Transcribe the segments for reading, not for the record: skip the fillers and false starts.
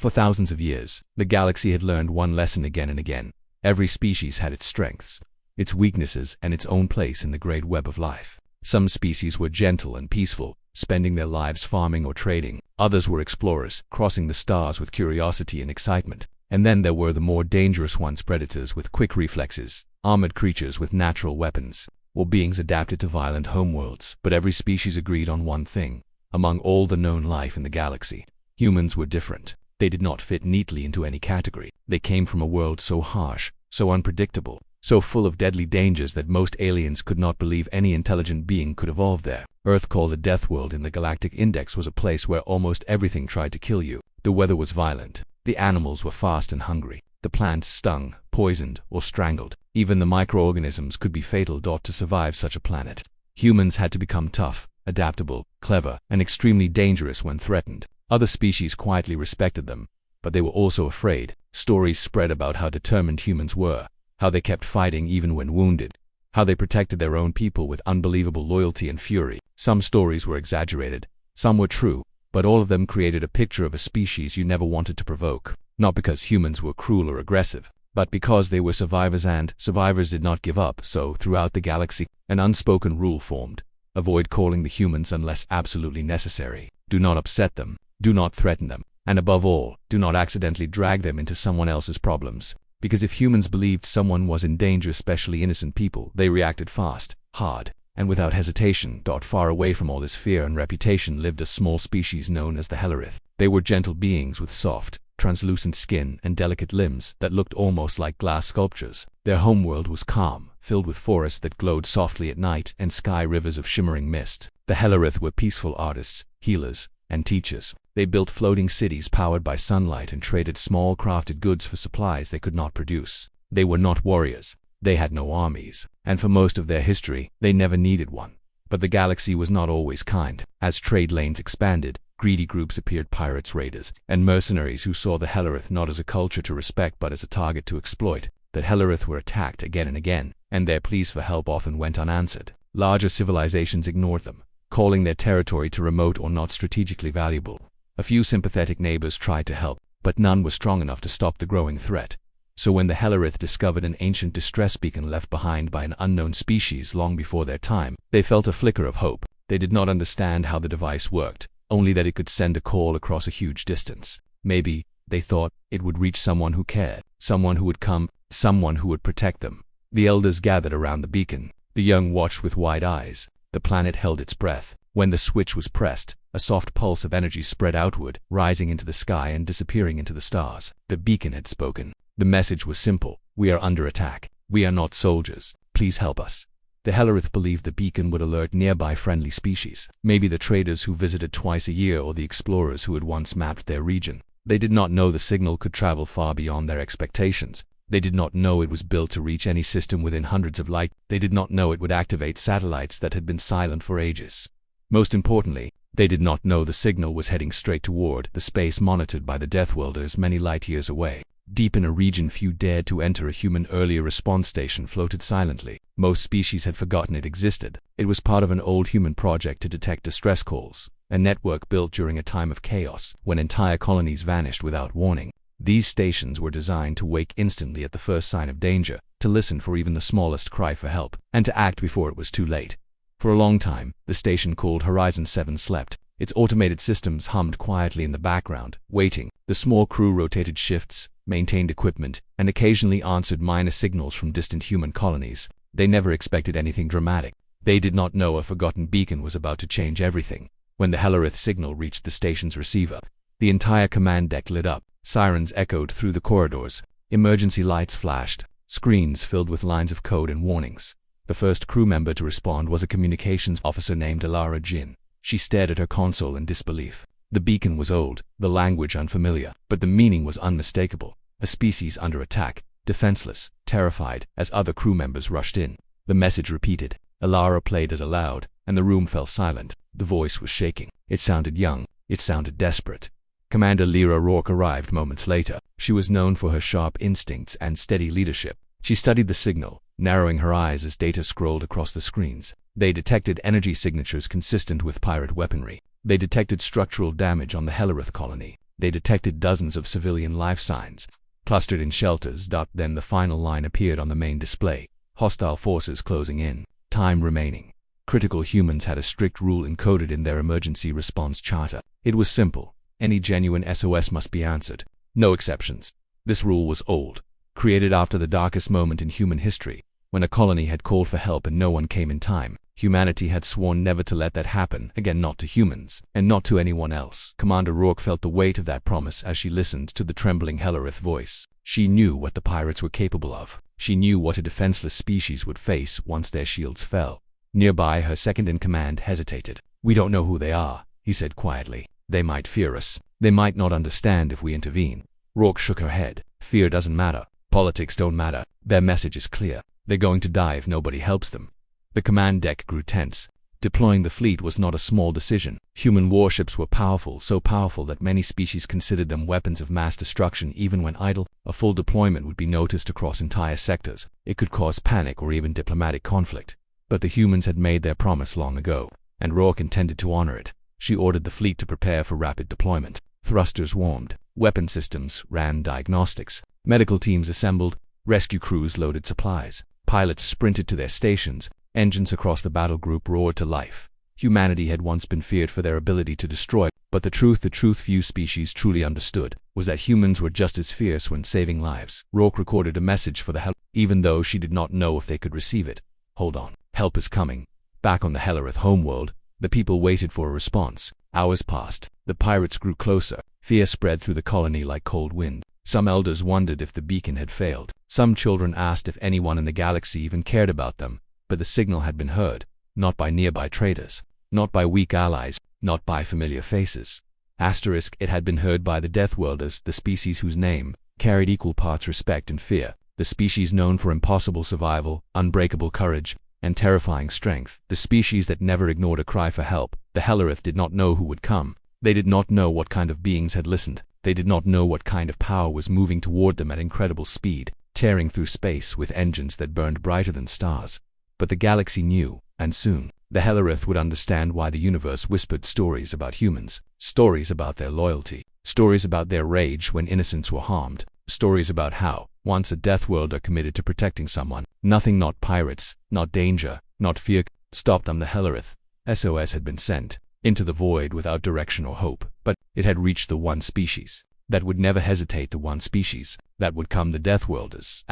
For thousands of years, the galaxy had learned one lesson again and again. Every species had its strengths, its weaknesses, and its own place in the great web of life. Some species were gentle and peaceful, spending their lives farming or trading. Others were explorers, crossing the stars with curiosity and excitement. And then there were the more dangerous ones, predators with quick reflexes, armored creatures with natural weapons, or beings adapted to violent homeworlds. But every species agreed on one thing. Among all the known life in the galaxy, humans were different. They did not fit neatly into any category. They came from a world so harsh, so unpredictable, so full of deadly dangers that most aliens could not believe any intelligent being could evolve there. Earth, called a Deathworld in the Galactic Index, was a place where almost everything tried to kill you. The weather was violent. The animals were fast and hungry. The plants stung, poisoned, or strangled. Even the microorganisms could be fatal. To survive such a planet, humans had to become tough, adaptable, clever, and extremely dangerous when threatened. Other species quietly respected them, but they were also afraid. Stories spread about how determined humans were, how they kept fighting even when wounded, how they protected their own people with unbelievable loyalty and fury. Some stories were exaggerated, some were true, but all of them created a picture of a species you never wanted to provoke. Not because humans were cruel or aggressive, but because they were survivors, and survivors did not give up. So, throughout the galaxy, an unspoken rule formed: avoid calling the humans unless absolutely necessary. Do not upset them, do not threaten them, and above all, do not accidentally drag them into someone else's problems. Because if humans believed someone was in danger, especially innocent people, they reacted fast, hard, and without hesitation. Far away from all this fear and reputation lived a small species known as the Hellerith. They were gentle beings with soft, translucent skin and delicate limbs that looked almost like glass sculptures. Their homeworld was calm, filled with forests that glowed softly at night and sky rivers of shimmering mist. The Hellerith were peaceful artists, healers, and teachers. They built floating cities powered by sunlight and traded small crafted goods for supplies they could not produce. They were not warriors. They had no armies, and for most of their history, they never needed one. But the galaxy was not always kind. As trade lanes expanded, greedy groups appeared: pirates, raiders, and mercenaries who saw the Hellerith not as a culture to respect but as a target to exploit. The Hellerith were attacked again and again, and their pleas for help often went unanswered. Larger civilizations ignored them, calling their territory too remote or not strategically valuable. A few sympathetic neighbors tried to help, but none were strong enough to stop the growing threat. So when the Hellerith discovered an ancient distress beacon left behind by an unknown species long before their time, they felt a flicker of hope. They did not understand how the device worked, only that it could send a call across a huge distance. Maybe, they thought, it would reach someone who cared, someone who would come, someone who would protect them. The elders gathered around the beacon. The young watched with wide eyes. The planet held its breath. When the switch was pressed, a soft pulse of energy spread outward, rising into the sky and disappearing into the stars. The beacon had spoken. The message was simple: we are under attack. We are not soldiers. Please help us. The Hellerith believed the beacon would alert nearby friendly species, maybe the traders who visited twice a year or the explorers who had once mapped their region. They did not know the signal could travel far beyond their expectations. They did not know it was built to reach any system within hundreds of light. They did not know it would activate satellites that had been silent for ages. Most importantly, they did not know the signal was heading straight toward the space monitored by the Deathworlders many light years away. Deep in a region few dared to enter, a human earlier response station floated silently. Most species had forgotten it existed. It was part of an old human project to detect distress calls, a network built during a time of chaos when entire colonies vanished without warning. These stations were designed to wake instantly at the first sign of danger, to listen for even the smallest cry for help, and to act before it was too late. For a long time, the station called Horizon 7 slept. Its automated systems hummed quietly in the background, waiting. The small crew rotated shifts, maintained equipment, and occasionally answered minor signals from distant human colonies. They never expected anything dramatic. They did not know a forgotten beacon was about to change everything. When the Hellerith signal reached the station's receiver, the entire command deck lit up. Sirens echoed through the corridors. Emergency lights flashed. Screens filled with lines of code and warnings. The first crew member to respond was a communications officer named Alara Jin. She stared at her console in disbelief. The beacon was old, the language unfamiliar, but the meaning was unmistakable. A species under attack, defenseless, terrified. As other crew members rushed in, the message repeated. Alara played it aloud, and the room fell silent. The voice was shaking. It sounded young. It sounded desperate. Commander Lyra Rourke arrived moments later. She was known for her sharp instincts and steady leadership. She studied the signal, narrowing her eyes as data scrolled across the screens. They detected energy signatures consistent with pirate weaponry. They detected structural damage on the Hellerith colony. They detected dozens of civilian life signs, clustered in shelters. Then the final line appeared on the main display. Hostile forces closing in. Time remaining. Critical humans had a strict rule encoded in their emergency response charter. It was simple. Any genuine SOS must be answered. No exceptions. This rule was old, created after the darkest moment in human history, when a colony had called for help and no one came in time. Humanity had sworn never to let that happen again, not to humans, and not to anyone else. Commander Rourke felt the weight of that promise as she listened to the trembling Hellerith voice. She knew what the pirates were capable of. She knew what a defenseless species would face once their shields fell. Nearby, her second-in-command hesitated. "We don't know who they are," he said quietly. "They might fear us. They might not understand if we intervene." Rourke shook her head. "Fear doesn't matter. Politics don't matter. Their message is clear. They're going to die if nobody helps them." The command deck grew tense. Deploying the fleet was not a small decision. Human warships were powerful, so powerful that many species considered them weapons of mass destruction even when idle. A full deployment would be noticed across entire sectors. It could cause panic or even diplomatic conflict. But the humans had made their promise long ago, and Rourke intended to honor it. She ordered the fleet to prepare for rapid deployment. Thrusters warmed. Weapon systems ran diagnostics. Medical teams assembled. Rescue crews loaded supplies. Pilots sprinted to their stations. Engines across the battle group roared to life. Humanity had once been feared for their ability to destroy, but the truth few species truly understood, was that humans were just as fierce when saving lives. Rourke recorded a message for the Hell, even though she did not know if they could receive it. "Hold on. Help is coming." Back on the Hellerith homeworld, the people waited for a response. Hours passed. The pirates grew closer. Fear spread through the colony like cold wind. Some elders wondered if the beacon had failed. Some children asked if anyone in the galaxy even cared about them. But the signal had been heard, not by nearby traders, not by weak allies, not by familiar faces. It had been heard by the Deathworlders, the species whose name carried equal parts respect and fear, the species known for impossible survival, unbreakable courage, and terrifying strength, the species that never ignored a cry for help. The Hellerith did not know who would come. They did not know what kind of beings had listened. They did not know what kind of power was moving toward them at incredible speed, tearing through space with engines that burned brighter than stars. But the galaxy knew, and soon, the Hellerith would understand why the universe whispered stories about humans, stories about their loyalty, stories about their rage when innocents were harmed, stories about how, once a Deathworlder committed to protecting someone, nothing, not pirates, not danger, not fear, stopped them. The Hellerith SOS had been sent into the void without direction or hope, but it had reached the one species that would never hesitate, the one species that would come, the Deathworlders.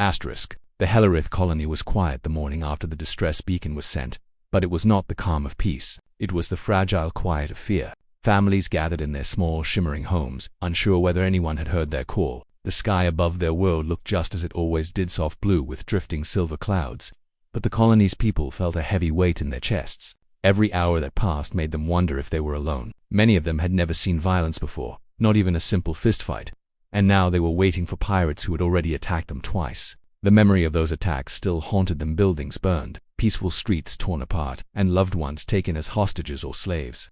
The Hellerith colony was quiet the morning after the distress beacon was sent, but it was not the calm of peace. It was the fragile quiet of fear. Families gathered in their small, shimmering homes, unsure whether anyone had heard their call. The sky above their world looked just as it always did, soft blue with drifting silver clouds. But the colony's people felt a heavy weight in their chests. Every hour that passed made them wonder if they were alone. Many of them had never seen violence before, not even a simple fistfight. And now they were waiting for pirates who had already attacked them twice. The memory of those attacks still haunted them. Buildings burned, peaceful streets torn apart, and loved ones taken as hostages or slaves.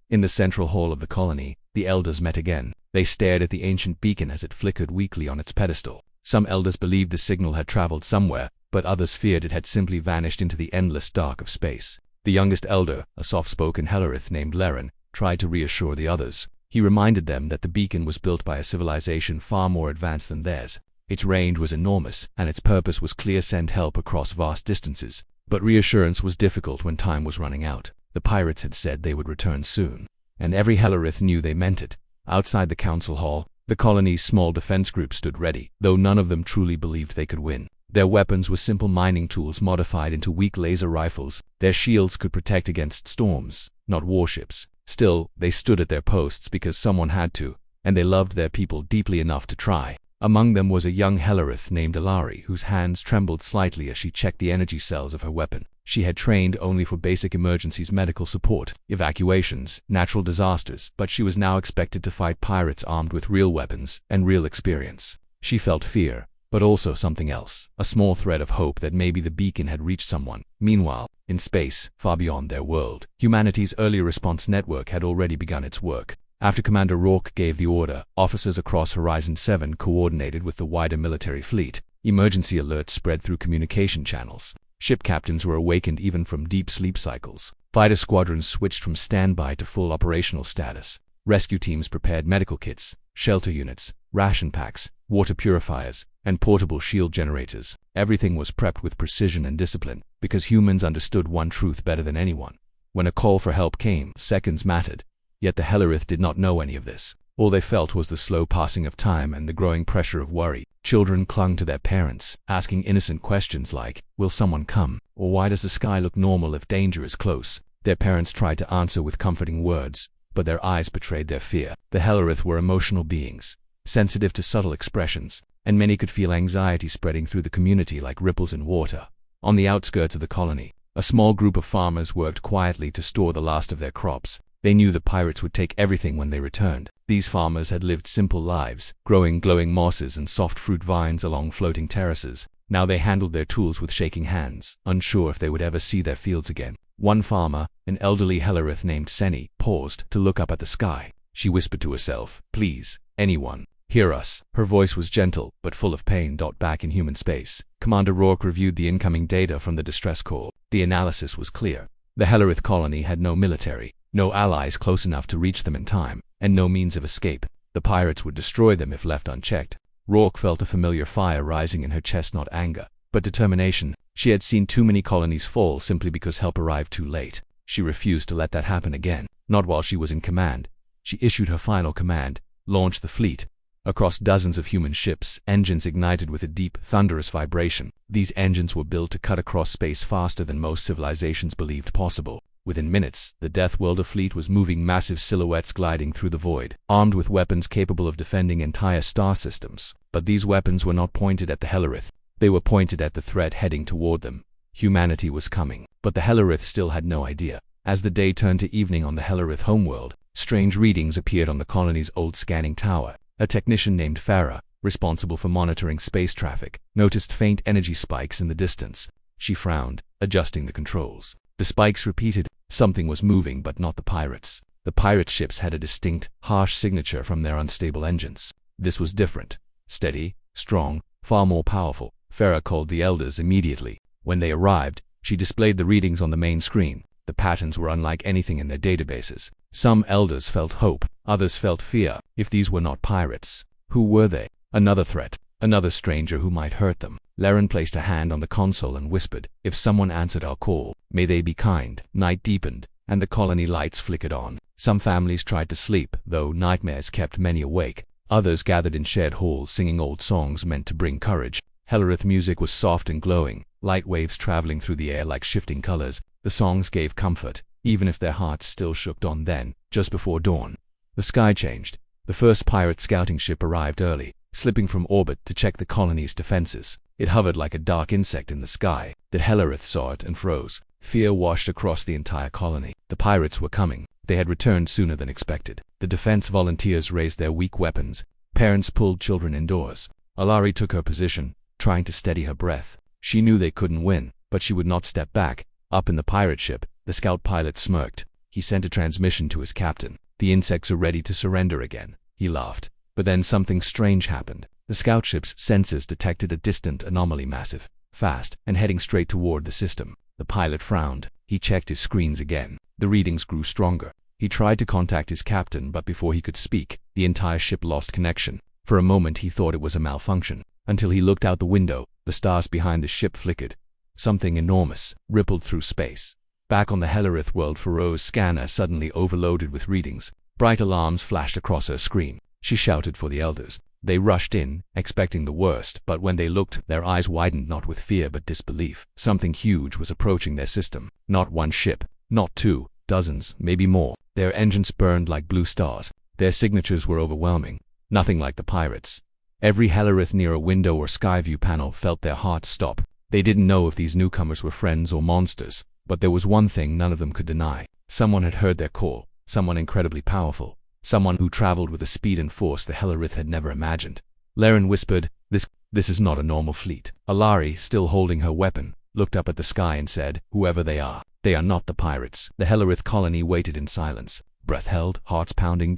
In the central hall of the colony, the elders met again. They stared at the ancient beacon as it flickered weakly on its pedestal. Some elders believed the signal had traveled somewhere, but others feared it had simply vanished into the endless dark of space. The youngest elder, a soft-spoken Hellerith named Laren, tried to reassure the others. He reminded them that the beacon was built by a civilization far more advanced than theirs. Its range was enormous, and its purpose was clear: send help across vast distances. But reassurance was difficult when time was running out. The pirates had said they would return soon, and every Hellerith knew they meant it. Outside the council hall, the colony's small defense group stood ready, though none of them truly believed they could win. Their weapons were simple mining tools modified into weak laser rifles. Their shields could protect against storms, not warships. Still, they stood at their posts because someone had to, and they loved their people deeply enough to try. Among them was a young Hellerith named Alari, whose hands trembled slightly as she checked the energy cells of her weapon. She had trained only for basic emergencies, medical support, evacuations, natural disasters, but she was now expected to fight pirates armed with real weapons and real experience. She felt fear, but also something else, a small thread of hope that maybe the beacon had reached someone. Meanwhile, in space, far beyond their world, humanity's early response network had already begun its work. After Commander Rourke gave the order, officers across Horizon 7 coordinated with the wider military fleet. Emergency alerts spread through communication channels. Ship captains were awakened even from deep sleep cycles. Fighter squadrons switched from standby to full operational status. Rescue teams prepared medical kits, shelter units, ration packs, water purifiers, and portable shield generators. Everything was prepped with precision and discipline, because humans understood one truth better than anyone. When a call for help came, seconds mattered. Yet the Hellerith did not know any of this. All they felt was the slow passing of time and the growing pressure of worry. Children clung to their parents, asking innocent questions like, "Will someone come?" or "Why does the sky look normal if danger is close?" Their parents tried to answer with comforting words, but their eyes betrayed their fear. The Hellerith were emotional beings, sensitive to subtle expressions, and many could feel anxiety spreading through the community like ripples in water. On the outskirts of the colony, a small group of farmers worked quietly to store the last of their crops. They knew the pirates would take everything when they returned. These farmers had lived simple lives, growing glowing mosses and soft fruit vines along floating terraces. Now they handled their tools with shaking hands, unsure if they would ever see their fields again. One farmer, an elderly Hellerith named Senni, paused to look up at the sky. She whispered to herself, "Please, anyone, hear us." Her voice was gentle, but full of pain. Back in human space, Commander Rourke reviewed the incoming data from the distress call. The analysis was clear. The Hellerith colony had no military, no allies close enough to reach them in time, and no means of escape. The pirates would destroy them if left unchecked. Rourke felt a familiar fire rising in her chest, not anger, but determination. She had seen too many colonies fall simply because help arrived too late. She refused to let that happen again, not while she was in command. She issued her final command: launch the fleet. Across dozens of human ships, engines ignited with a deep, thunderous vibration. These engines were built to cut across space faster than most civilizations believed possible. Within minutes, the Deathworlder fleet was moving, massive silhouettes gliding through the void, armed with weapons capable of defending entire star systems. But these weapons were not pointed at the Hellerith. They were pointed at the threat heading toward them. Humanity was coming, but the Hellerith still had no idea. As the day turned to evening on the Hellerith homeworld, strange readings appeared on the colony's old scanning tower. A technician named Farah, responsible for monitoring space traffic, noticed faint energy spikes in the distance. She frowned, adjusting the controls. The spikes repeated. Something was moving, but not the pirates. The pirate ships had a distinct, harsh signature from their unstable engines. This was different. Steady, strong, far more powerful. Farah called the elders immediately. When they arrived, she displayed the readings on the main screen. The patterns were unlike anything in their databases. Some elders felt hope, others felt fear. If these were not pirates, who were they? Another threat, another stranger who might hurt them. Laren placed a hand on the console and whispered, "If someone answered our call, may they be kind." Night deepened, and the colony lights flickered on. Some families tried to sleep, though nightmares kept many awake. Others gathered in shared halls singing old songs meant to bring courage. Hellerith music was soft and glowing, light waves traveling through the air like shifting colors. The songs gave comfort, even if their hearts still shook. Then, just before dawn, the sky changed. The first pirate scouting ship arrived early, slipping from orbit to check the colony's defenses. It hovered like a dark insect in the sky. The Hellerith saw it and froze. Fear washed across the entire colony. The pirates were coming. They had returned sooner than expected. The defense volunteers raised their weak weapons. Parents pulled children indoors. Alari took her position, trying to steady her breath. She knew they couldn't win, but she would not step back. Up in the pirate ship, the scout pilot smirked. He sent a transmission to his captain. "The insects are ready to surrender again." He laughed. But then something strange happened. The scout ship's sensors detected a distant anomaly, massive, fast, and heading straight toward the system. The pilot frowned. He checked his screens again. The readings grew stronger. He tried to contact his captain, but before he could speak, the entire ship lost connection. For a moment he thought it was a malfunction, until he looked out the window. The stars behind the ship flickered. Something enormous rippled through space. Back on the Hellerith world, Faro's scanner suddenly overloaded with readings. Bright alarms flashed across her screen. She shouted for the elders. They rushed in, expecting the worst, but when they looked, their eyes widened not with fear but disbelief. Something huge was approaching their system. Not one ship, not two, dozens, maybe more. Their engines burned like blue stars. Their signatures were overwhelming. Nothing like the pirates. Every Hellerith near a window or skyview panel felt their hearts stop. They didn't know if these newcomers were friends or monsters, but there was one thing none of them could deny. Someone had heard their call, someone incredibly powerful, someone who traveled with a speed and force the Hellerith had never imagined. Laren whispered, This is not a normal fleet." Alari, still holding her weapon, looked up at the sky and said, "Whoever they are not the pirates." The Hellerith colony waited in silence, breath held, hearts pounding.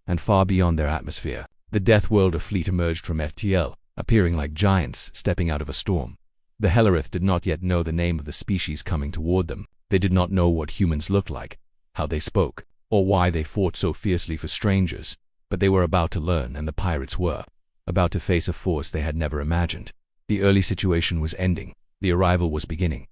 And far beyond their atmosphere, the Deathworlder fleet emerged from FTL, appearing like giants stepping out of a storm. The Hellerith did not yet know the name of the species coming toward them. They did not know what humans looked like, how they spoke, or why they fought so fiercely for strangers, but they were about to learn, and the pirates were about to face a force they had never imagined. The early situation was ending. The arrival was beginning.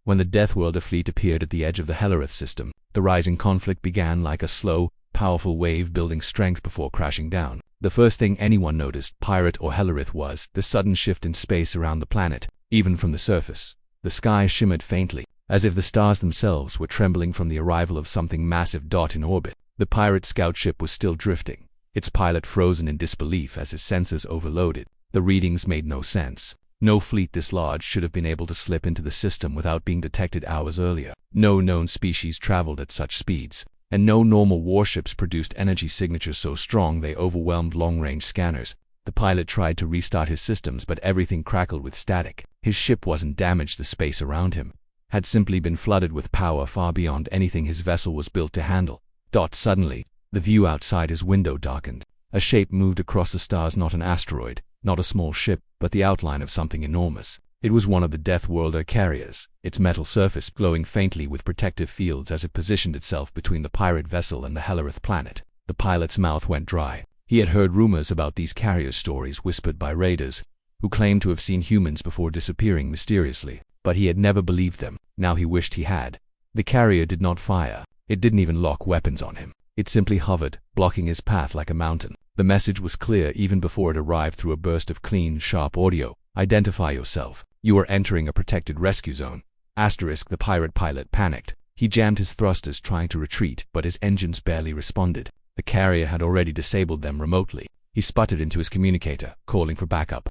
When the Deathworlder fleet appeared at the edge of the Hellerith system, the rising conflict began like a slow, powerful wave building strength before crashing down. The first thing anyone noticed, pirate or Hellerith, was the sudden shift in space around the planet. Even from the surface, the sky shimmered faintly, as if the stars themselves were trembling from the arrival of something massive in orbit. The pirate scout ship was still drifting, its pilot frozen in disbelief as his sensors overloaded. The readings made no sense. No fleet this large should have been able to slip into the system without being detected hours earlier. No known species traveled at such speeds, and no normal warships produced energy signatures so strong they overwhelmed long-range scanners. The pilot tried to restart his systems, but everything crackled with static. His ship wasn't damaged, the space around him had simply been flooded with power far beyond anything his vessel was built to handle. Suddenly, the view outside his window darkened. A shape moved across the stars, not an asteroid, not a small ship, but the outline of something enormous. It was one of the Deathworlder carriers, its metal surface glowing faintly with protective fields as it positioned itself between the pirate vessel and the Hellerith planet. The pilot's mouth went dry. He had heard rumors about these carrier stories whispered by raiders who claimed to have seen humans before disappearing mysteriously, but he had never believed them. Now he wished he had. The carrier did not fire. It didn't even lock weapons on him. It simply hovered, blocking his path like a mountain. The message was clear even before it arrived through a burst of clean, sharp audio. Identify yourself. You are entering a protected rescue zone. The pirate pilot panicked. He jammed his thrusters trying to retreat, but his engines barely responded. The carrier had already disabled them remotely. He sputtered into his communicator, calling for backup.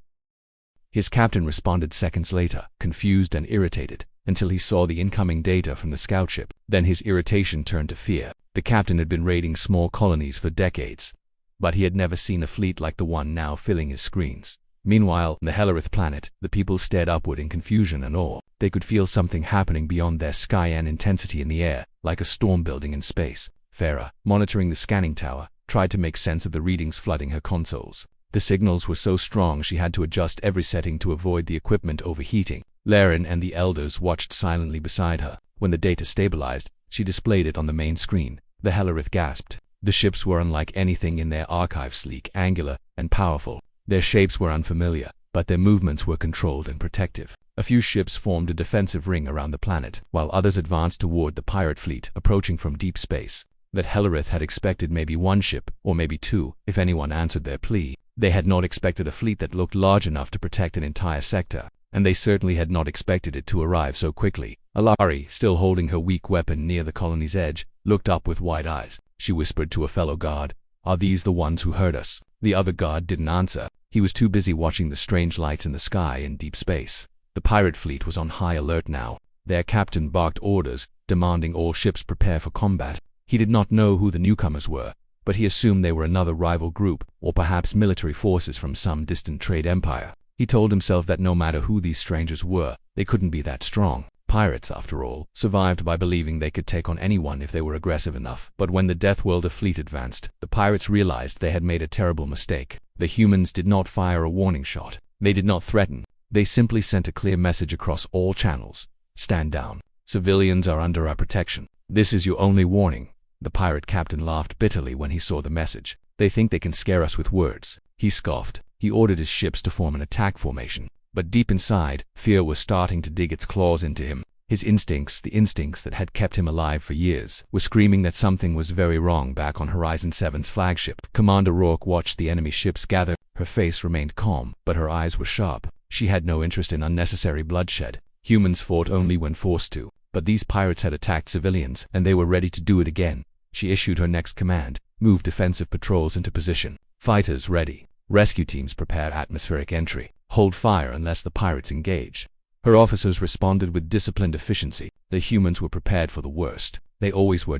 His captain responded seconds later, confused and irritated, until he saw the incoming data from the scout ship. Then his irritation turned to fear. The captain had been raiding small colonies for decades, but he had never seen a fleet like the one now filling his screens. Meanwhile, on the Hellerith planet, the people stared upward in confusion and awe. They could feel something happening beyond their sky and intensity in the air, like a storm building in space. Farah, monitoring the scanning tower, tried to make sense of the readings flooding her consoles. The signals were so strong she had to adjust every setting to avoid the equipment overheating. Laren and the elders watched silently beside her. When the data stabilized, she displayed it on the main screen. The Hellerith gasped. The ships were unlike anything in their archive, sleek, angular, and powerful. Their shapes were unfamiliar, but their movements were controlled and protective. A few ships formed a defensive ring around the planet, while others advanced toward the pirate fleet approaching from deep space. That Hellerith had expected maybe one ship, or maybe two, if anyone answered their plea. They had not expected a fleet that looked large enough to protect an entire sector, and they certainly had not expected it to arrive so quickly. Alari, still holding her weak weapon near the colony's edge, looked up with wide eyes. She whispered to a fellow guard, "Are these the ones who heard us?" The other guard didn't answer. He was too busy watching the strange lights in the sky in deep space. The pirate fleet was on high alert now. Their captain barked orders, demanding all ships prepare for combat. He did not know who the newcomers were, but he assumed they were another rival group, or perhaps military forces from some distant trade empire. He told himself that no matter who these strangers were, they couldn't be that strong. Pirates, after all, survived by believing they could take on anyone if they were aggressive enough. But when the Deathworlder fleet advanced, the pirates realized they had made a terrible mistake. The humans did not fire a warning shot. They did not threaten. They simply sent a clear message across all channels. Stand down. Civilians are under our protection. This is your only warning. The pirate captain laughed bitterly when he saw the message. They think they can scare us with words. He scoffed. He ordered his ships to form an attack formation. But deep inside, fear was starting to dig its claws into him. His instincts, the instincts that had kept him alive for years, were screaming that something was very wrong back on Horizon 7's flagship. Commander Rourke watched the enemy ships gather. Her face remained calm, but her eyes were sharp. She had no interest in unnecessary bloodshed. Humans fought only when forced to. But these pirates had attacked civilians, and they were ready to do it again. She issued her next command: move defensive patrols into position. Fighters ready. Rescue teams prepare atmospheric entry. Hold fire unless the pirates engage. Her officers responded with disciplined efficiency. The humans were prepared for the worst. They always were.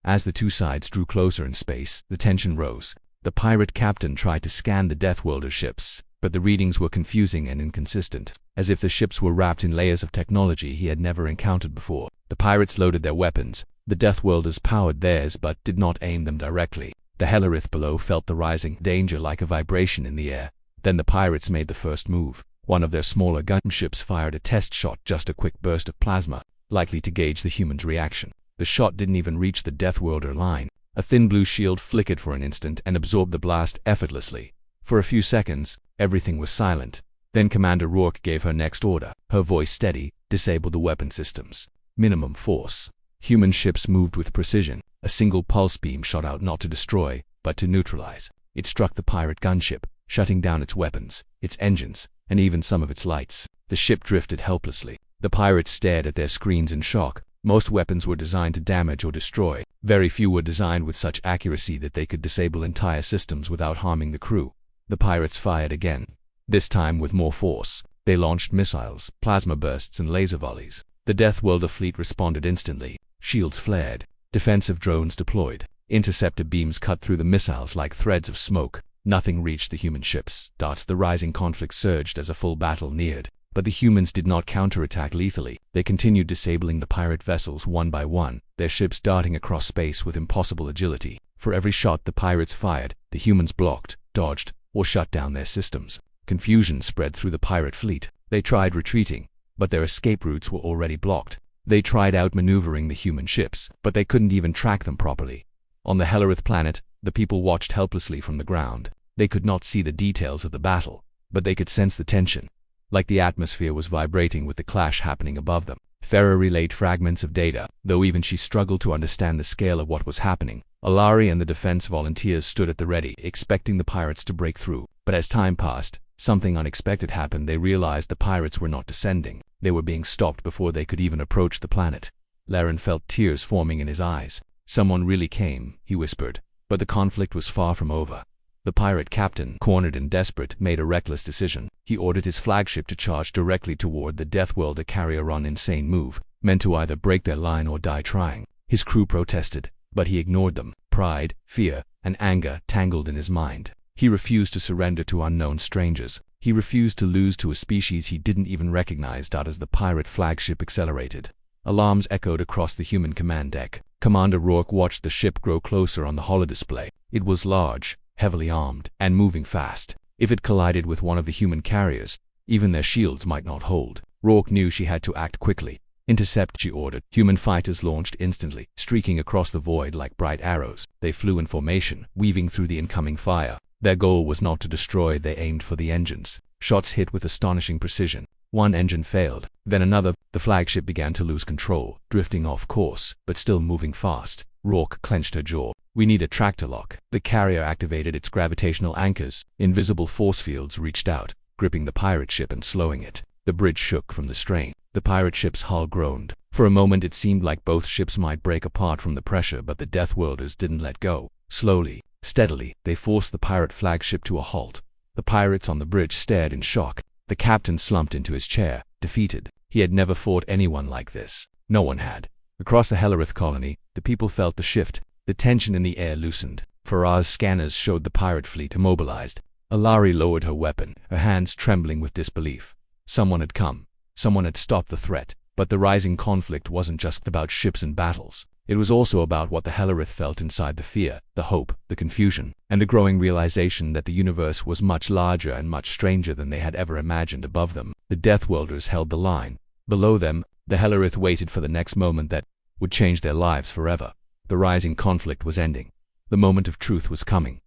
As the two sides drew closer in space, the tension rose. The pirate captain tried to scan the Deathworlder ships, but the readings were confusing and inconsistent, as if the ships were wrapped in layers of technology he had never encountered before. The pirates loaded their weapons. The Deathworlders powered theirs but did not aim them directly. The Hellerith below felt the rising danger like a vibration in the air. Then the pirates made the first move. One of their smaller gunships fired a test shot, just a quick burst of plasma, likely to gauge the humans' reaction. The shot didn't even reach the Deathworlder line. A thin blue shield flickered for an instant and absorbed the blast effortlessly. For a few seconds, everything was silent. Then Commander Rourke gave her next order, her voice steady: disable the weapon systems. Minimum force. Human ships moved with precision. A single pulse beam shot out not to destroy, but to neutralize. It struck the pirate gunship, shutting down its weapons, its engines, and even some of its lights. The ship drifted helplessly. The pirates stared at their screens in shock. Most weapons were designed to damage or destroy. Very few were designed with such accuracy that they could disable entire systems without harming the crew. The pirates fired again, this time with more force. They launched missiles, plasma bursts, and laser volleys. The Deathworlder fleet responded instantly. Shields flared. Defensive drones deployed. Interceptor beams cut through the missiles like threads of smoke. Nothing reached the human ships. The rising conflict surged as a full battle neared. But the humans did not counterattack lethally. They continued disabling the pirate vessels one by one, their ships darting across space with impossible agility. For every shot the pirates fired, the humans blocked, dodged, or shut down their systems. Confusion spread through the pirate fleet. They tried retreating, but their escape routes were already blocked. They tried outmaneuvering the human ships, but they couldn't even track them properly. On the Hellerith planet, the people watched helplessly from the ground. They could not see the details of the battle, but they could sense the tension. Like the atmosphere was vibrating with the clash happening above them. Farah relayed fragments of data, though even she struggled to understand the scale of what was happening. Alari and the defense volunteers stood at the ready, expecting the pirates to break through. But as time passed, something unexpected happened. They realized the pirates were not descending. They were being stopped before they could even approach the planet. Laren felt tears forming in his eyes. Someone really came, he whispered. But the conflict was far from over. The pirate captain, cornered and desperate, made a reckless decision. He ordered his flagship to charge directly toward the Deathworlder carrier on insane move, meant to either break their line or die trying. His crew protested, but he ignored them. Pride, fear, and anger tangled in his mind. He refused to surrender to unknown strangers. He refused to lose to a species he didn't even recognize. As the pirate flagship accelerated, alarms echoed across the human command deck. Commander Rourke watched the ship grow closer on the holodisplay. It was large, heavily armed, and moving fast. If it collided with one of the human carriers, even their shields might not hold. Rourke knew she had to act quickly. Intercept, she ordered. Human fighters launched instantly, streaking across the void like bright arrows. They flew in formation, weaving through the incoming fire. Their goal was not to destroy, they aimed for the engines. Shots hit with astonishing precision. One engine failed, then another. The flagship began to lose control, drifting off course, but still moving fast. Rourke clenched her jaw. We need a tractor lock. The carrier activated its gravitational anchors. Invisible force fields reached out, gripping the pirate ship and slowing it. The bridge shook from the strain. The pirate ship's hull groaned. For a moment it seemed like both ships might break apart from the pressure, but the Deathworlders didn't let go. Slowly, steadily, they forced the pirate flagship to a halt. The pirates on the bridge stared in shock. The captain slumped into his chair, defeated. He had never fought anyone like this. No one had. Across the Hellerith colony, the people felt the shift. The tension in the air loosened. Farah's scanners showed the pirate fleet immobilized. Alari lowered her weapon, her hands trembling with disbelief. Someone had come. Someone had stopped the threat. But the rising conflict wasn't just about ships and battles. It was also about what the Hellerith felt inside: the fear, the hope, the confusion, and the growing realization that the universe was much larger and much stranger than they had ever imagined. Above them, the Deathworlders held the line. Below them, the Hellerith waited for the next moment that would change their lives forever. The rising conflict was ending. The moment of truth was coming.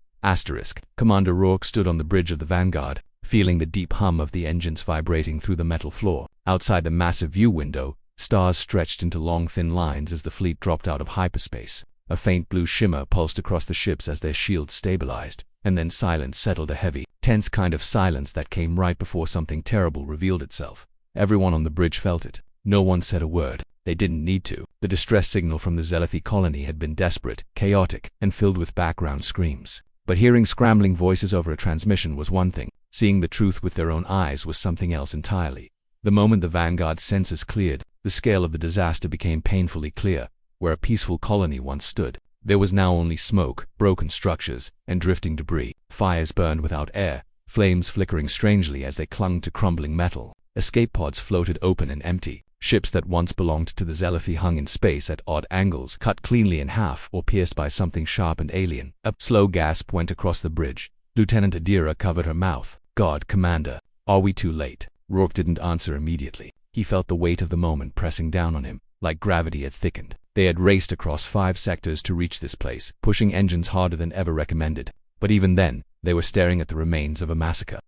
Commander Rourke stood on the bridge of the Vanguard, feeling the deep hum of the engines vibrating through the metal floor. Outside the massive view window, stars stretched into long thin lines as the fleet dropped out of hyperspace. A faint blue shimmer pulsed across the ships as their shields stabilized, and then silence settled, a heavy, tense kind of silence that came right before something terrible revealed itself. Everyone on the bridge felt it. No one said a word. They didn't need to. The distress signal from the Zelethi colony had been desperate, chaotic, and filled with background screams. But hearing scrambling voices over a transmission was one thing. Seeing the truth with their own eyes was something else entirely. The moment the Vanguard's senses cleared, the scale of the disaster became painfully clear. Where a peaceful colony once stood, there was now only smoke, broken structures, and drifting debris. Fires burned without air, flames flickering strangely as they clung to crumbling metal. Escape pods floated open and empty. Ships that once belonged to the Zelethi hung in space at odd angles, cut cleanly in half or pierced by something sharp and alien. A slow gasp went across the bridge. Lieutenant Adira covered her mouth. God, Commander, are we too late? Rourke didn't answer immediately. He felt the weight of the moment pressing down on him. Like gravity had thickened. They had raced across 5 sectors to reach this place, pushing engines harder than ever recommended. But even then, they were staring at the remains of a massacre.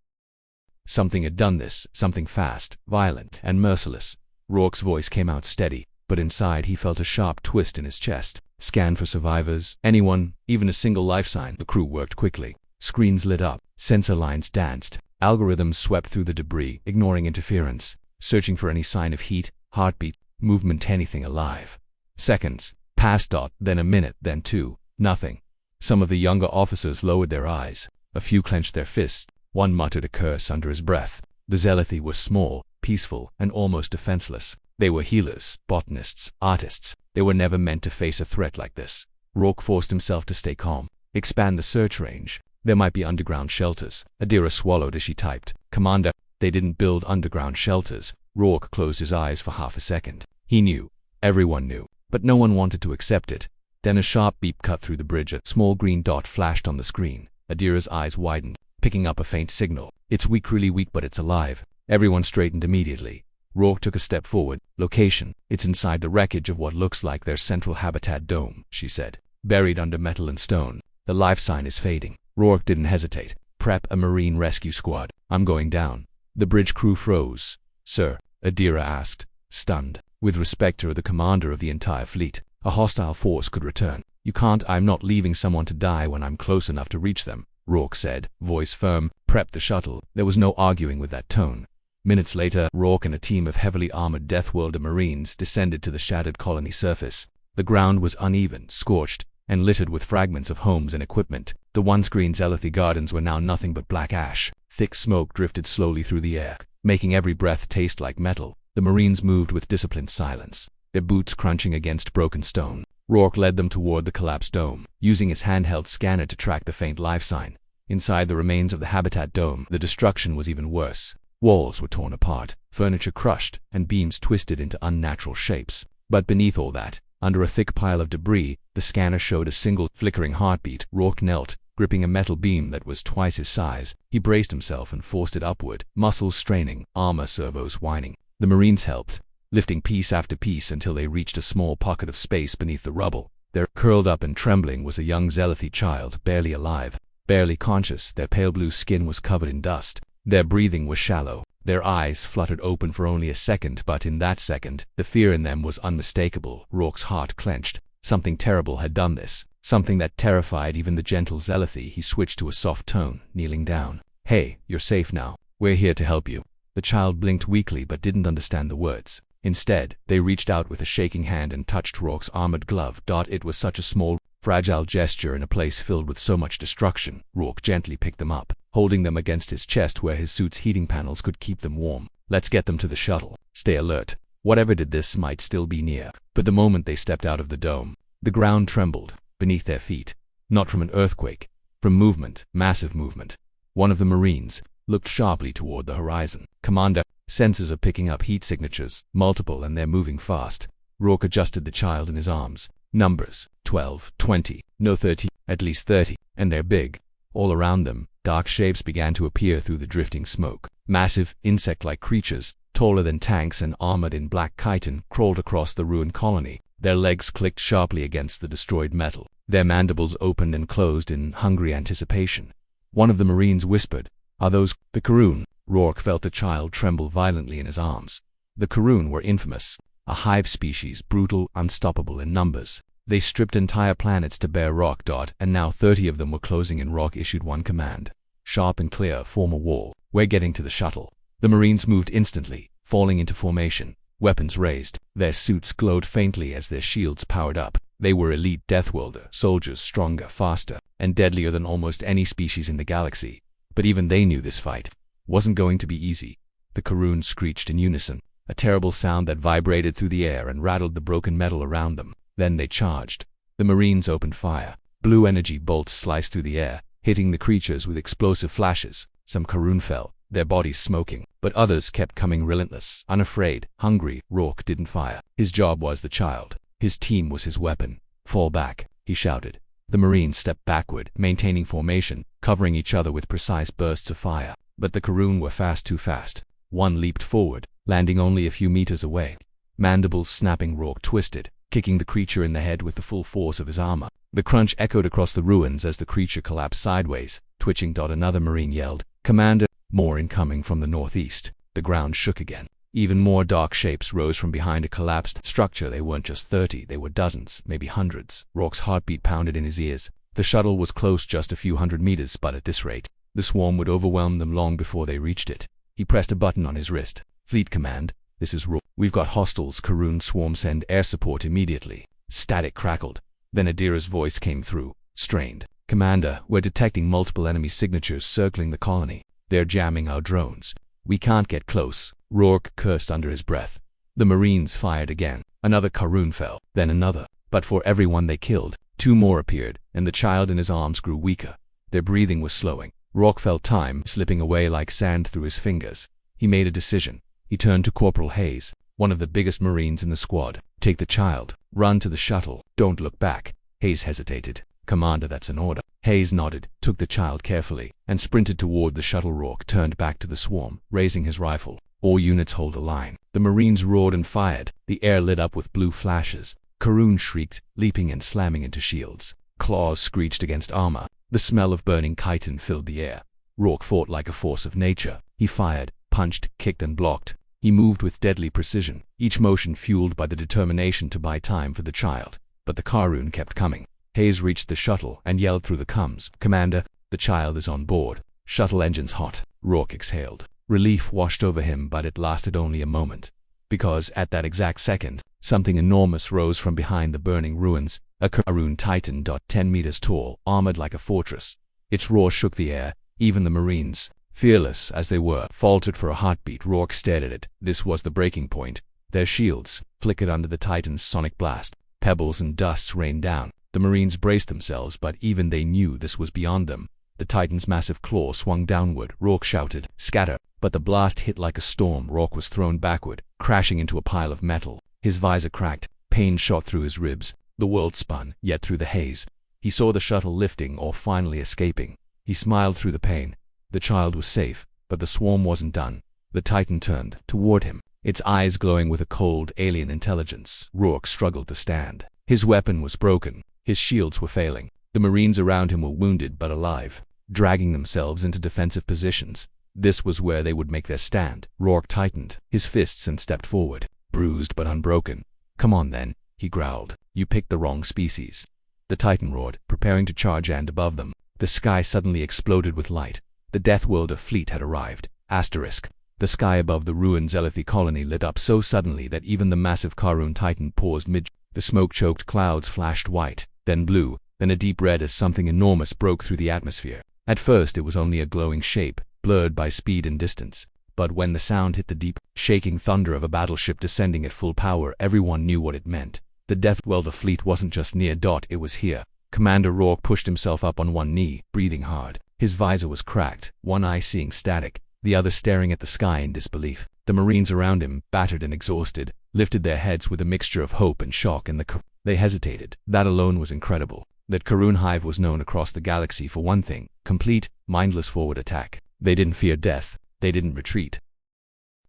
Something had done this, something fast, violent, and merciless. Rourke's voice came out steady, but inside he felt a sharp twist in his chest. Scan for survivors, anyone, even a single life sign. The crew worked quickly. Screens lit up, sensor lines danced, algorithms swept through the debris, ignoring interference, searching for any sign of heat, heartbeat, movement, anything alive. Seconds passed, then a minute, then 2, nothing. Some of the younger officers lowered their eyes. A few clenched their fists. One muttered a curse under his breath. The Zealoty was small, peaceful, and almost defenseless. They were healers, botanists, artists. They were never meant to face a threat like this. Rourke forced himself to stay calm. Expand the search range. There might be underground shelters. Adira swallowed as she typed. Commander, they didn't build underground shelters. Rourke closed his eyes for half a second. He knew. Everyone knew. But no one wanted to accept it. Then a sharp beep cut through the bridge. A small green dot flashed on the screen. Adira's eyes widened, picking up a faint signal. It's weak, really weak, but it's alive. Everyone straightened immediately. Rourke took a step forward. Location. It's inside the wreckage of what looks like their central habitat dome, she said. Buried under metal and stone. The life sign is fading. Rourke didn't hesitate. Prep a marine rescue squad. I'm going down. The bridge crew froze. Sir, Adira asked, stunned. With respect to the commander of the entire fleet, a hostile force could return. You can't. I'm not leaving someone to die when I'm close enough to reach them, Rourke said, voice firm. Prep the shuttle. There was no arguing with that tone. Minutes later, Rourke and a team of heavily armored Deathworlder Marines descended to the shattered colony surface. The ground was uneven, scorched, and littered with fragments of homes and equipment. The once green Zealoty gardens were now nothing but black ash. Thick smoke drifted slowly through the air, making every breath taste like metal. The Marines moved with disciplined silence, their boots crunching against broken stone. Rourke led them toward the collapsed dome, using his handheld scanner to track the faint life sign. Inside the remains of the habitat dome, the destruction was even worse. Walls were torn apart, furniture crushed, and beams twisted into unnatural shapes. But beneath all that, under a thick pile of debris, the scanner showed a single, flickering heartbeat. Rourke knelt, gripping a metal beam that was twice his size. He braced himself and forced it upward, muscles straining, armor servos whining. The Marines helped, lifting piece after piece until they reached a small pocket of space beneath the rubble. There, curled up and trembling, was a young Zealoty child, barely alive, barely conscious. Their pale blue skin was covered in dust. Their breathing was shallow. Their eyes fluttered open for only a second, but in that second, the fear in them was unmistakable. Rourke's heart clenched. Something terrible had done this. Something that terrified even the gentle Zealoty. He switched to a soft tone, kneeling down. Hey, you're safe now. We're here to help you. The child blinked weakly but didn't understand the words. Instead, they reached out with a shaking hand and touched Rourke's armored glove. It was such a small, fragile gesture in a place filled with so much destruction. Rourke gently picked them up, holding them against his chest where his suit's heating panels could keep them warm. Let's get them to the shuttle. Stay alert. Whatever did this might still be near. But the moment they stepped out of the dome, the ground trembled beneath their feet. Not from an earthquake, from movement, massive movement. One of the Marines looked sharply toward the horizon. Commander, sensors are picking up heat signatures, multiple, and they're moving fast. Rourke adjusted the child in his arms. Numbers, 12, 20, no 30, at least 30, and they're big. All around them, dark shapes began to appear through the drifting smoke. Massive, insect-like creatures, taller than tanks and armored in black chitin, crawled across the ruined colony. Their legs clicked sharply against the destroyed metal. Their mandibles opened and closed in hungry anticipation. One of the Marines whispered, "Are those the Karun?" Rourke felt the child tremble violently in his arms. The Karun were infamous, a hive species, brutal, unstoppable in numbers. They stripped entire planets to bare rock. And now 30 of them were closing in. Rourke issued one command. Sharp and clear, form a wall. We're getting to the shuttle. The Marines moved instantly, falling into formation, weapons raised. Their suits glowed faintly as their shields powered up. They were elite Deathworlder soldiers, stronger, faster, and deadlier than almost any species in the galaxy. But even they knew this fight wasn't going to be easy. The Karun screeched in unison, a terrible sound that vibrated through the air and rattled the broken metal around them. Then they charged. The Marines opened fire. Blue energy bolts sliced through the air, hitting the creatures with explosive flashes. Some Karun fell, their bodies smoking, but others kept coming, relentless, unafraid, hungry. Rourke didn't fire. His job was the child. His team was his weapon. Fall back, he shouted. The Marines stepped backward, maintaining formation, covering each other with precise bursts of fire. But the Karun were fast, too fast. One leaped forward, landing only a few meters away. Mandibles snapping, Rourke twisted, kicking the creature in the head with the full force of his armor. The crunch echoed across the ruins as the creature collapsed sideways, twitching. Another Marine yelled, "Commander!" More incoming from the northeast. The ground shook again. Even more dark shapes rose from behind a collapsed structure. They weren't just 30, they were dozens, maybe hundreds. Rourke's heartbeat pounded in his ears. The shuttle was close, just a few hundred meters, but at this rate, the swarm would overwhelm them long before they reached it. He pressed a button on his wrist. "Fleet Command, this is Rourke. We've got hostiles. Karun swarm, send air support immediately." Static crackled. Then Adira's voice came through, strained. "Commander, we're detecting multiple enemy signatures circling the colony. They're jamming our drones. We can't get close." Rourke cursed under his breath. The Marines fired again. Another Karun fell, then another. But for every one they killed, two more appeared, and the child in his arms grew weaker. Their breathing was slowing. Rourke felt time slipping away like sand through his fingers. He made a decision. He turned to Corporal Hayes, one of the biggest Marines in the squad. "Take the child. Run to the shuttle. Don't look back." Hayes hesitated. "Commander, that's an order." Hayes nodded, took the child carefully, and sprinted toward the shuttle. Rourke turned back to the swarm, raising his rifle. "All units hold the line." The Marines roared and fired. The air lit up with blue flashes. Karun shrieked, leaping and slamming into shields. Claws screeched against armor. The smell of burning chitin filled the air. Rourke fought like a force of nature. He fired, punched, kicked and blocked. He moved with deadly precision, each motion fueled by the determination to buy time for the child. But the Karun kept coming. Hayes reached the shuttle and yelled through the comms, "Commander, the child is on board. Shuttle engines hot." Rourke exhaled. Relief washed over him, but it lasted only a moment. Because at that exact second, something enormous rose from behind the burning ruins, a Karun Titan. 10 meters tall, armored like a fortress. Its roar shook the air. Even the Marines, fearless as they were, faltered for a heartbeat. Rourke stared at it. This was the breaking point. Their shields flickered under the Titan's sonic blast. Pebbles and dusts rained down. The Marines braced themselves, but even they knew this was beyond them. The Titan's massive claw swung downward. Rourke shouted, "Scatter!" But the blast hit like a storm. Rourke was thrown backward, crashing into a pile of metal. His visor cracked. Pain shot through his ribs. The world spun, yet through the haze. He saw the shuttle lifting, or finally escaping. He smiled through the pain. The child was safe, but the swarm wasn't done. The Titan turned toward him, its eyes glowing with a cold, alien intelligence. Rourke struggled to stand. His weapon was broken. His shields were failing. The Marines around him were wounded but alive, dragging themselves into defensive positions. This was where they would make their stand. Rourke tightened his fists and stepped forward, bruised but unbroken. "Come on then," he growled. "You picked the wrong species." The Titan roared, preparing to charge, and above them, the sky suddenly exploded with light. The Deathworlder fleet had arrived. Asterisk. The sky above the ruined Zelethi colony lit up so suddenly that even the massive Karun Titan paused mid. The smoke-choked clouds flashed white, then blue, then a deep red as something enormous broke through the atmosphere. At first it was only a glowing shape, blurred by speed and distance. But when the sound hit the deep, shaking thunder of a battleship descending at full power, everyone knew what it meant. The Deathworlder fleet wasn't just near. It was here. Commander Rourke pushed himself up on one knee, breathing hard. His visor was cracked, one eye seeing static, the other staring at the sky in disbelief. The Marines around him, battered and exhausted, lifted their heads with a mixture of hope and shock, and they hesitated. That alone was incredible. That Karun hive was known across the galaxy for one thing: complete, mindless forward attack. They didn't fear death. They didn't retreat.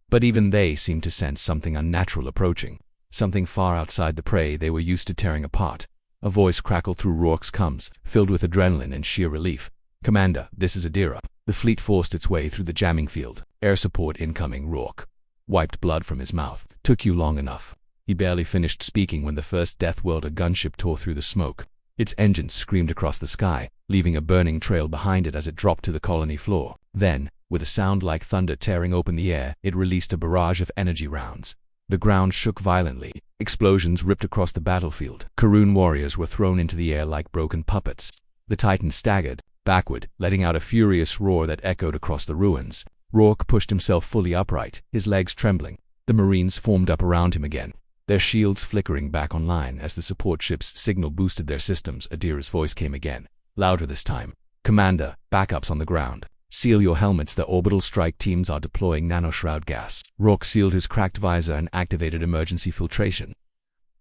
But even they seemed to sense something unnatural approaching, something far outside the prey they were used to tearing apart. A voice crackled through Rourke's comms, filled with adrenaline and sheer relief. "Commander, this is Adira." The fleet forced its way through the jamming field. "Air support incoming." Rourke wiped blood from his mouth. "Took you long enough." He barely finished speaking when the first Deathworlder gunship tore through the smoke. Its engines screamed across the sky, leaving a burning trail behind it as it dropped to the colony floor. Then, with a sound like thunder tearing open the air, it released a barrage of energy rounds. The ground shook violently. Explosions ripped across the battlefield. Karun warriors were thrown into the air like broken puppets. The Titan staggered backward, letting out a furious roar that echoed across the ruins. Rourke pushed himself fully upright, his legs trembling. The Marines formed up around him again, their shields flickering back online as the support ship's signal boosted their systems. Adira's voice came again, louder this time. "Commander, backups on the ground. Seal your helmets. The orbital strike teams are deploying nanoshroud gas." Rourke sealed his cracked visor and activated emergency filtration.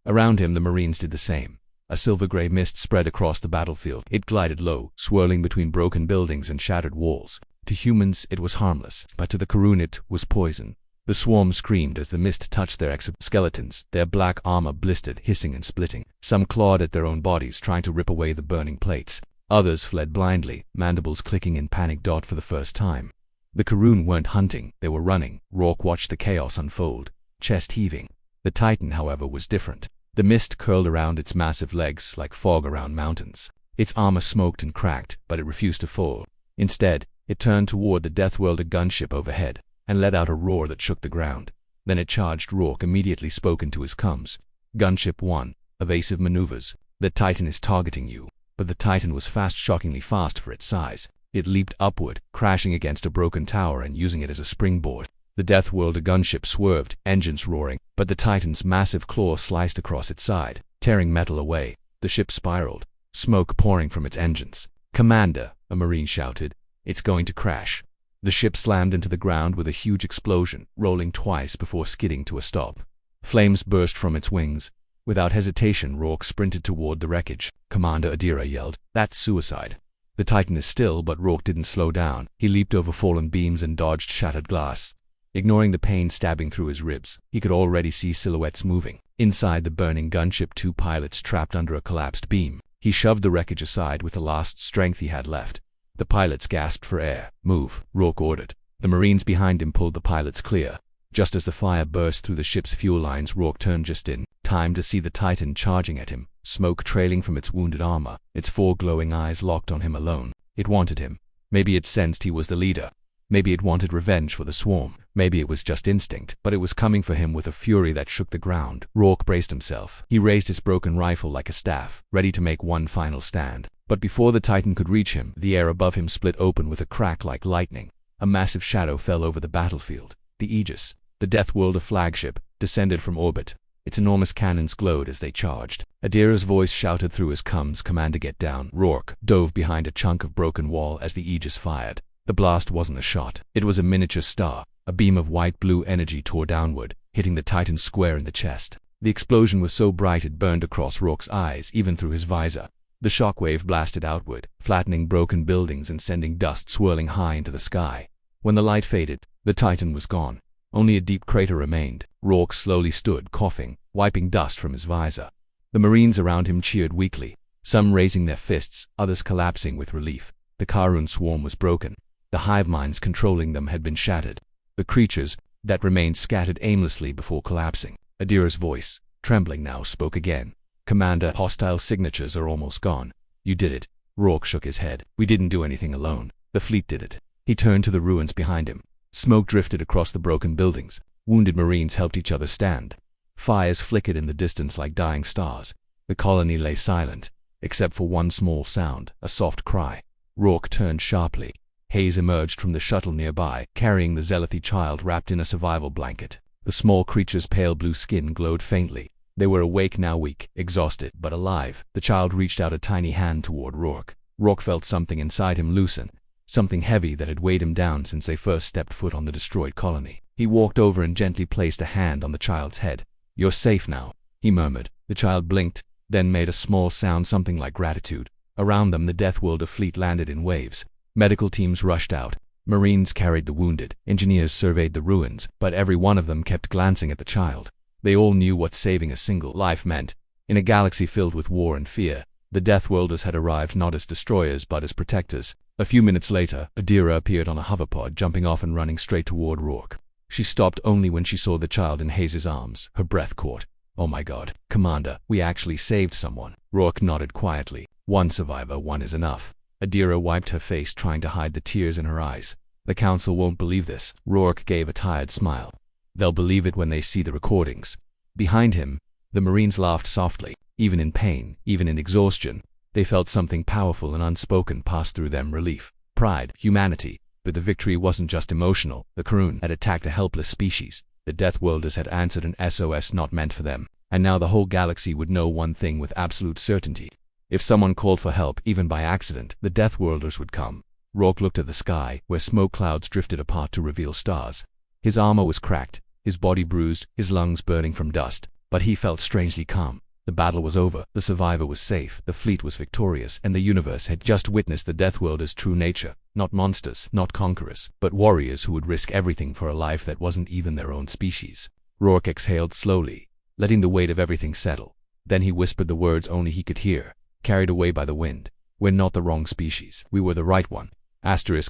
Around him, the Marines did the same. A silver-gray mist spread across the battlefield. It glided low, swirling between broken buildings and shattered walls. To humans, it was harmless, but to the Karun it was poison. The swarm screamed as the mist touched their exoskeletons. Their black armor blistered, hissing and splitting. Some clawed at their own bodies, trying to rip away the burning plates. Others fled blindly, mandibles clicking in panic. For the first time, the Karun weren't hunting, they were running. Rourke watched the chaos unfold, chest heaving. The Titan, however, was different. The mist curled around its massive legs like fog around mountains. Its armor smoked and cracked, but it refused to fall. Instead, it turned toward the Deathworlder gunship overhead and let out a roar that shook the ground. Then it charged. Rourke immediately spoke into his comms. Gunship 1, evasive maneuvers. The Titan is targeting you. But the Titan was fast, shockingly fast for its size. It leaped upward, crashing against a broken tower and using it as a springboard. The Deathworlder gunship swerved, engines roaring, but the Titan's massive claw sliced across its side, tearing metal away. The ship spiraled, smoke pouring from its engines. "Commander," a Marine shouted, "it's going to crash." The ship slammed into the ground with a huge explosion, rolling twice before skidding to a stop. Flames burst from its wings. Without hesitation, Rourke sprinted toward the wreckage. Commander Adira yelled, "That's suicide." The Titan is still, but Rourke didn't slow down. He leaped over fallen beams and dodged shattered glass. Ignoring the pain stabbing through his ribs, he could already see silhouettes moving. Inside the burning gunship, 2 pilots trapped under a collapsed beam. He shoved the wreckage aside with the last strength he had left. The pilots gasped for air. "Move," Rourke ordered. The Marines behind him pulled the pilots clear. Just as the fire burst through the ship's fuel lines, Rourke turned just in time to see the Titan charging at him, smoke trailing from its wounded armor. Its 4 glowing eyes locked on him alone. It wanted him. Maybe it sensed he was the leader. Maybe it wanted revenge for the swarm. Maybe it was just instinct, but it was coming for him with a fury that shook the ground. Rourke braced himself. He raised his broken rifle like a staff, ready to make one final stand. But before the Titan could reach him, the air above him split open with a crack like lightning. A massive shadow fell over the battlefield. The Aegis, the Deathworlder flagship, descended from orbit. Its enormous cannons glowed as they charged. Adira's voice shouted through his comms, "Commander, get down." Rourke dove behind a chunk of broken wall as the Aegis fired. The blast wasn't a shot. It was a miniature star. A beam of white-blue energy tore downward, hitting the Titan square in the chest. The explosion was so bright it burned across Rourke's eyes, even through his visor. The shockwave blasted outward, flattening broken buildings and sending dust swirling high into the sky. When the light faded, the Titan was gone. Only a deep crater remained. Rourke slowly stood, coughing, wiping dust from his visor. The Marines around him cheered weakly, some raising their fists, others collapsing with relief. The Karun swarm was broken. The hive minds controlling them had been shattered. The creatures that remained scattered aimlessly before collapsing. Adira's voice, trembling now, spoke again. "Commander, hostile signatures are almost gone." "You did it." Rourke shook his head. "We didn't do anything alone. The fleet did it." He turned to the ruins behind him. Smoke drifted across the broken buildings. Wounded Marines helped each other stand. Fires flickered in the distance like dying stars. The colony lay silent, except for one small sound, a soft cry. Rourke turned sharply. Haze emerged from the shuttle nearby, carrying the Zealothi child wrapped in a survival blanket. The small creature's pale blue skin glowed faintly. They were awake now, weak, exhausted, but alive. The child reached out a tiny hand toward Rourke. Rourke felt something inside him loosen, something heavy that had weighed him down since they first stepped foot on the destroyed colony. He walked over and gently placed a hand on the child's head. "You're safe now," he murmured. The child blinked, then made a small sound, something like gratitude. Around them, the Deathworlder fleet landed in waves. Medical teams rushed out. Marines carried the wounded. Engineers surveyed the ruins, but every one of them kept glancing at the child. They all knew what saving a single life meant. In a galaxy filled with war and fear, the Deathworlders had arrived not as destroyers but as protectors. A few minutes later, Adira appeared on a hoverpod, jumping off and running straight toward Rourke. She stopped only when she saw the child in Haze's arms. Her breath caught. "Oh my God, Commander, we actually saved someone." Rourke nodded quietly. "One survivor, one is enough." Adira wiped her face, trying to hide the tears in her eyes. "The Council won't believe this." Rourke gave a tired smile. "They'll believe it when they see the recordings." Behind him, the Marines laughed softly. Even in pain, even in exhaustion, they felt something powerful and unspoken pass through them: relief, pride, humanity. But the victory wasn't just emotional. The Karun had attacked a helpless species. The Deathworlders had answered an SOS not meant for them. And now the whole galaxy would know one thing with absolute certainty. If someone called for help, even by accident, the Deathworlders would come. Rourke looked at the sky, where smoke clouds drifted apart to reveal stars. His armor was cracked, his body bruised, his lungs burning from dust, but he felt strangely calm. The battle was over, the survivor was safe, the fleet was victorious, and the universe had just witnessed the Deathworlder's true nature. Not monsters, not conquerors, but warriors who would risk everything for a life that wasn't even their own species. Rourke exhaled slowly, letting the weight of everything settle. Then he whispered the words only he could hear, carried away by the wind. "We're not the wrong species. We were the right one."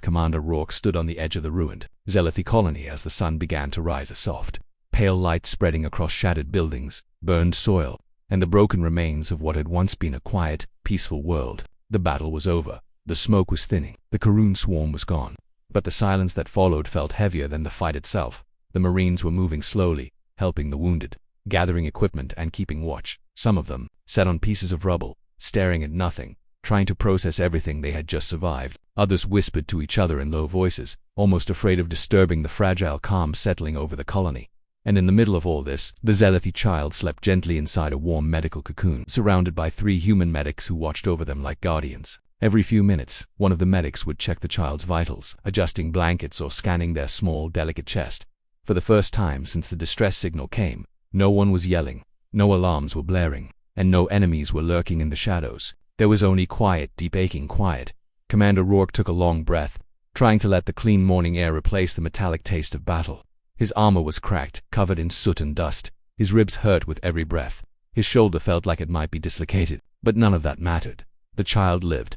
Commander Rourke stood on the edge of the ruined Zealoty colony as the sun began to rise, a soft, pale light spreading across shattered buildings, burned soil, and the broken remains of what had once been a quiet, peaceful world. The battle was over. The smoke was thinning. The Karun swarm was gone. But the silence that followed felt heavier than the fight itself. The Marines were moving slowly, helping the wounded, gathering equipment and keeping watch. Some of them sat on pieces of rubble, staring at nothing, trying to process everything they had just survived. Others whispered to each other in low voices, almost afraid of disturbing the fragile calm settling over the colony. And in the middle of all this, the Zealoty child slept gently inside a warm medical cocoon, surrounded by 3 human medics who watched over them like guardians. Every few minutes, one of the medics would check the child's vitals, adjusting blankets or scanning their small, delicate chest. For the first time since the distress signal came, no one was yelling, no alarms were blaring, and no enemies were lurking in the shadows. There was only quiet, deep aching quiet. Commander Rourke took a long breath, trying to let the clean morning air replace the metallic taste of battle. His armor was cracked, covered in soot and dust. His ribs hurt with every breath. His shoulder felt like it might be dislocated, but none of that mattered. The child lived.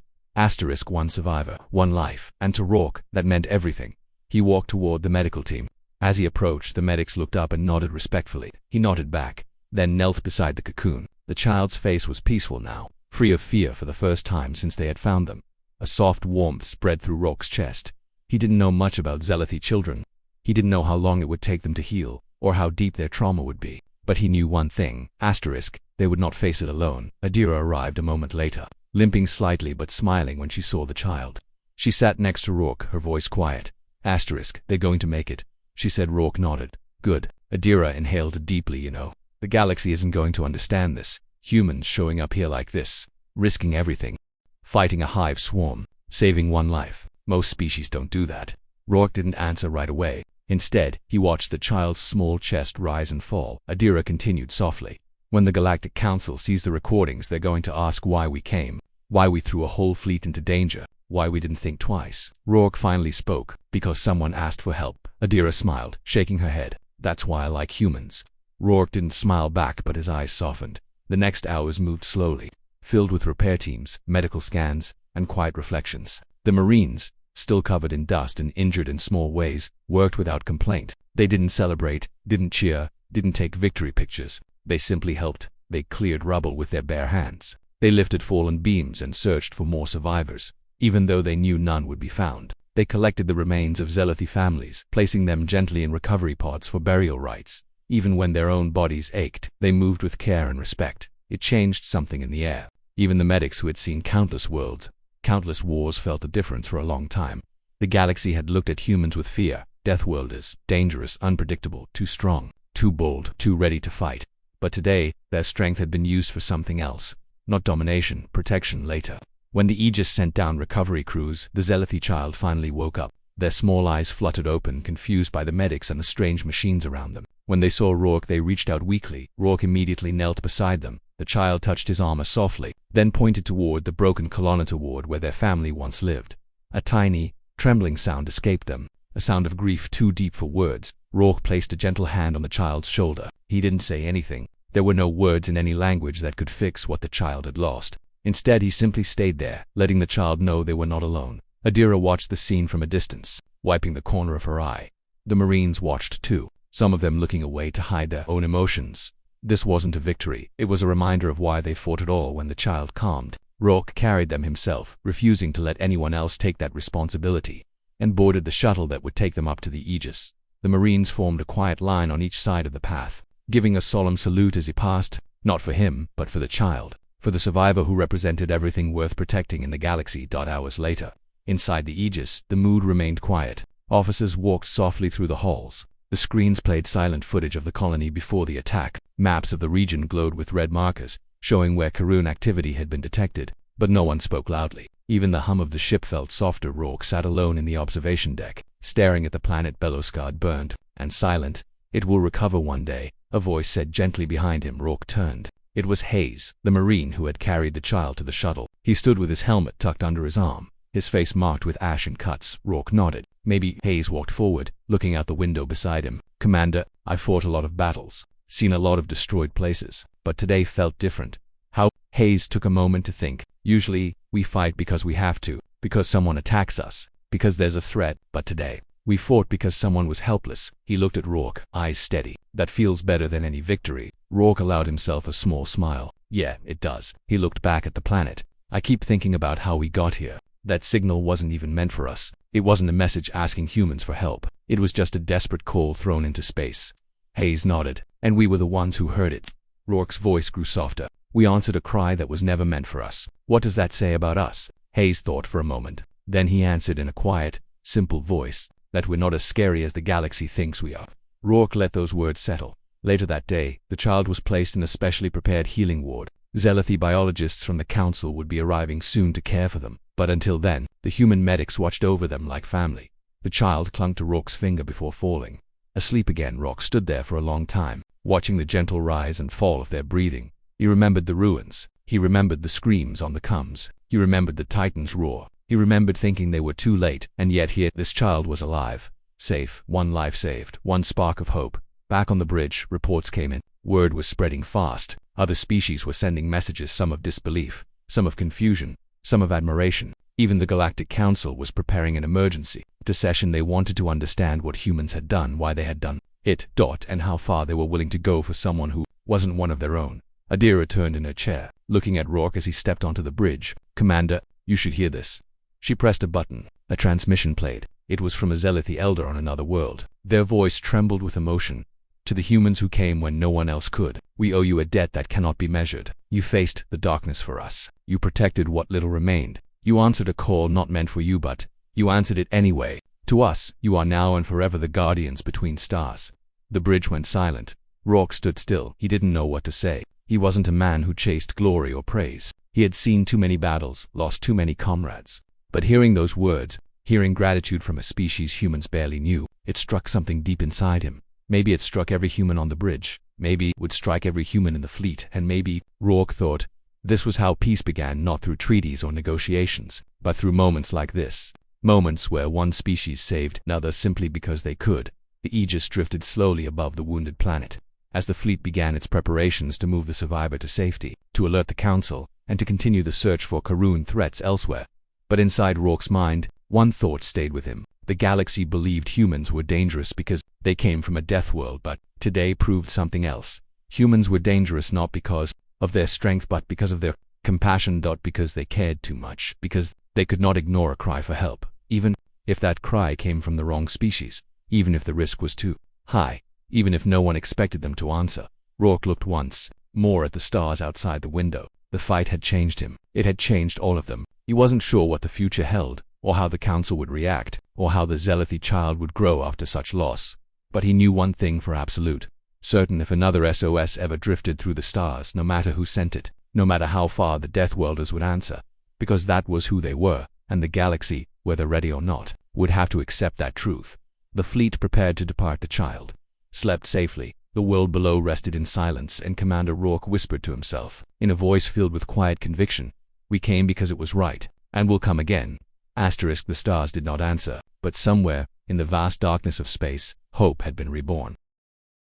One survivor, one life, and to Rourke, that meant everything. He walked toward the medical team. As he approached, the medics looked up and nodded respectfully. He nodded back, then knelt beside the cocoon. The child's face was peaceful now, free of fear for the first time since they had found them. A soft warmth spread through Rourke's chest. He didn't know much about Zealoty children. He didn't know how long it would take them to heal, or how deep their trauma would be. But he knew one thing, they would not face it alone. Adira arrived a moment later, limping slightly but smiling when she saw the child. She sat next to Rourke, her voice quiet. "They're going to make it," she said. Rourke nodded. "Good." Adira inhaled deeply. The galaxy isn't going to understand this. Humans showing up here like this, risking everything, fighting a hive swarm, saving one life. Most species don't do that. Rourke didn't answer right away. Instead, he watched the child's small chest rise and fall. Adira continued softly. "When the Galactic Council sees the recordings, they're going to ask why we came, why we threw a whole fleet into danger, why we didn't think twice." Rourke finally spoke. "Because someone asked for help." Adira smiled, shaking her head. "That's why I like humans." Rourke didn't smile back, but his eyes softened. The next hours moved slowly, filled with repair teams, medical scans, and quiet reflections. The Marines, still covered in dust and injured in small ways, worked without complaint. They didn't celebrate, didn't cheer, didn't take victory pictures. They simply helped. They cleared rubble with their bare hands. They lifted fallen beams and searched for more survivors, even though they knew none would be found. They collected the remains of Zealoty families, placing them gently in recovery pods for burial rites. Even when their own bodies ached, they moved with care and respect. It changed something in the air. Even the medics who had seen countless worlds, countless wars felt a difference for a long time. The galaxy had looked at humans with fear. Deathworlders, dangerous, unpredictable, too strong, too bold, too ready to fight. But today, their strength had been used for something else. Not domination, protection later. When the Aegis sent down recovery crews, the Zealoty child finally woke up. Their small eyes fluttered open, confused by the medics and the strange machines around them. When they saw Rourke, they reached out weakly. Rourke immediately knelt beside them. The child touched his armor softly, then pointed toward the broken colonitor ward where their family once lived. A tiny, trembling sound escaped them, a sound of grief too deep for words. Rourke placed a gentle hand on the child's shoulder. He didn't say anything. There were no words in any language that could fix what the child had lost. Instead, he simply stayed there, letting the child know they were not alone. Adira watched the scene from a distance, wiping the corner of her eye. The Marines watched too, some of them looking away to hide their own emotions. This wasn't a victory. It was a reminder of why they fought at all. When the child calmed, Rourke carried them himself, refusing to let anyone else take that responsibility, and boarded the shuttle that would take them up to the Aegis. The Marines formed a quiet line on each side of the path, giving a solemn salute as he passed, not for him, but for the child, for the survivor who represented everything worth protecting in the galaxy. Hours later, inside the Aegis, the mood remained quiet. Officers walked softly through the halls. The screens played silent footage of the colony before the attack. Maps of the region glowed with red markers, showing where Karun activity had been detected, but no one spoke loudly. Even the hum of the ship felt softer. Rourke sat alone in the observation deck, staring at the planet below, scarred, burnt, and silent. "It will recover one day," a voice said gently behind him. Rourke turned. It was Hayes, the Marine who had carried the child to the shuttle. He stood with his helmet tucked under his arm, his face marked with ash and cuts. Rourke nodded. Maybe. Hayes walked forward, looking out the window beside him. Commander, I fought a lot of battles, seen a lot of destroyed places, but today felt different. How? Hayes took a moment to think. Usually, we fight because we have to, because someone attacks us, because there's a threat, but today, we fought because someone was helpless. He looked at Rourke, eyes steady. That feels better than any victory. Rourke allowed himself a small smile. Yeah, it does. He looked back at the planet. I keep thinking about how we got here. That signal wasn't even meant for us. It wasn't a message asking humans for help. It was just a desperate call thrown into space. Hayes nodded, and we were the ones who heard it. Rourke's voice grew softer. We answered a cry that was never meant for us. What does that say about us? Hayes thought for a moment. Then he answered in a quiet, simple voice, that we're not as scary as the galaxy thinks we are. Rourke let those words settle. Later that day, the child was placed in a specially prepared healing ward. Zealothy biologists from the council would be arriving soon to care for them, but until then, the human medics watched over them like family. The child clung to Rourke's finger before falling. Asleep again, Rourke stood there for a long time, watching the gentle rise and fall of their breathing. He remembered the ruins. He remembered the screams on the comms. He remembered the Titan's roar. He remembered thinking they were too late, and yet here this child was alive. Safe, one life saved, one spark of hope. Back on the bridge, reports came in. Word was spreading fast. Other species were sending messages, some of disbelief, some of confusion, some of admiration. Even the Galactic Council was preparing an emergency. At a session they wanted to understand what humans had done, why they had done it, and how far they were willing to go for someone who wasn't one of their own. Adira turned in her chair, looking at Rourke as he stepped onto the bridge. Commander, you should hear this. She pressed a button. A transmission played. It was from a Zealothy elder on another world. Their voice trembled with emotion. To the humans who came when no one else could, we owe you a debt that cannot be measured. You faced the darkness for us. You protected what little remained. You answered a call not meant for you, but you answered it anyway. To us, you are now and forever the guardians between stars. The bridge went silent. Rourke stood still. He didn't know what to say. He wasn't a man who chased glory or praise. He had seen too many battles, lost too many comrades. But hearing those words, hearing gratitude from a species humans barely knew, it struck something deep inside him. Maybe it struck every human on the bridge. Maybe it would strike every human in the fleet. And maybe, Rourke thought, this was how peace began, not through treaties or negotiations, but through moments like this. Moments where one species saved another simply because they could. The Aegis drifted slowly above the wounded planet, as the fleet began its preparations to move the survivor to safety, to alert the Council, and to continue the search for Karun threats elsewhere. But inside Rourke's mind, one thought stayed with him. The galaxy believed humans were dangerous because they came from a death world, but today proved something else. Humans were dangerous not because of their strength but because of their compassion, not because they cared too much, because they could not ignore a cry for help, even if that cry came from the wrong species, even if the risk was too high, even if no one expected them to answer. Rourke looked once more at the stars outside the window. The fight had changed him. It had changed all of them. He wasn't sure what the future held, or how the Council would react, or how the Zealothy child would grow after such loss. But he knew one thing for absolute certain: if another SOS ever drifted through the stars, no matter who sent it, no matter how far, the Deathworlders would answer, because that was who they were, and the galaxy, whether ready or not, would have to accept that truth. The fleet prepared to depart. The child slept safely. The world below rested in silence, and Commander Rourke whispered to himself, in a voice filled with quiet conviction, "We came because it was right, and will come again." The stars did not answer, but somewhere, in the vast darkness of space, hope had been reborn.